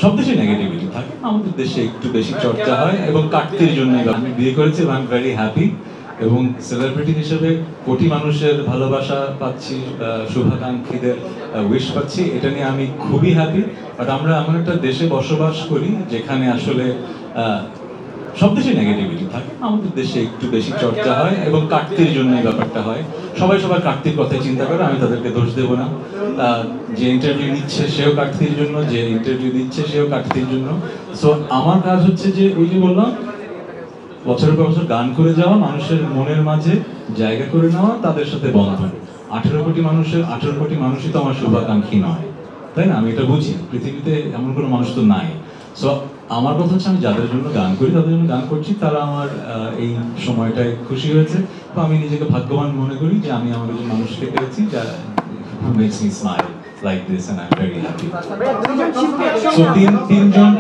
সব দেশে নেগেটিভিটি থাকে, আমাদের দেশে একটু বেশি চর্চা হয় এবং কাটতির জন্য আমি বিয়ে করেছি এবং আই এম ভেরি হ্যাপি এবং সেলিব্রিটি হিসেবে কোটি মানুষের ভালোবাসা পাচ্ছি, শুভাকাঙ্ক্ষীদের উইশ পাচ্ছি, এটা নিয়ে আমি খুবই হ্যাপি। বাট আমরা এমন একটা দেশে বসবাস করি যেখানে আসলে সব দেশে নেগেটিভিটি থাকে, আমাদের দেশে একটু বেশি চর্চা হয় এবং কাটতির জন্য এই ব্যাপারটা হয়। সবাই সবার কাটতির কথাই চিন্তা করে, আমি তাদেরকে দোষ দেবো না। যে ইন্টারভিউ নিচ্ছে সেও কাটতির জন্য, যে ইন্টারভিউ দিচ্ছে সেও কাটতির জন্য। সো আমার কাজ হচ্ছে যে ওই যে বললাম, বছরের পর বছর গান করে যাওয়া, মানুষের মনের মাঝে জায়গা করে নেওয়া, তাদের সাথে বন্ধন। 18 কোটি মানুষের 18 কোটি মানুষই তো আমার শুভাকাঙ্ক্ষী নয়, তাই না? আমি এটা বুঝি, পৃথিবীতে এমন কোনো মানুষ তো নাই। সো আমার কথা হচ্ছে আমি যাদের জন্য গান করি, তাদের জন্য গান করছি, তারা আমার এই সময়টায় খুশি হয়েছে। তো আমি নিজেকে ভাগ্যবান মনে করি যে আমি আমার একজন মানুষকে পেয়েছি যা makes me smile like this and I'm very happy. So তিনজন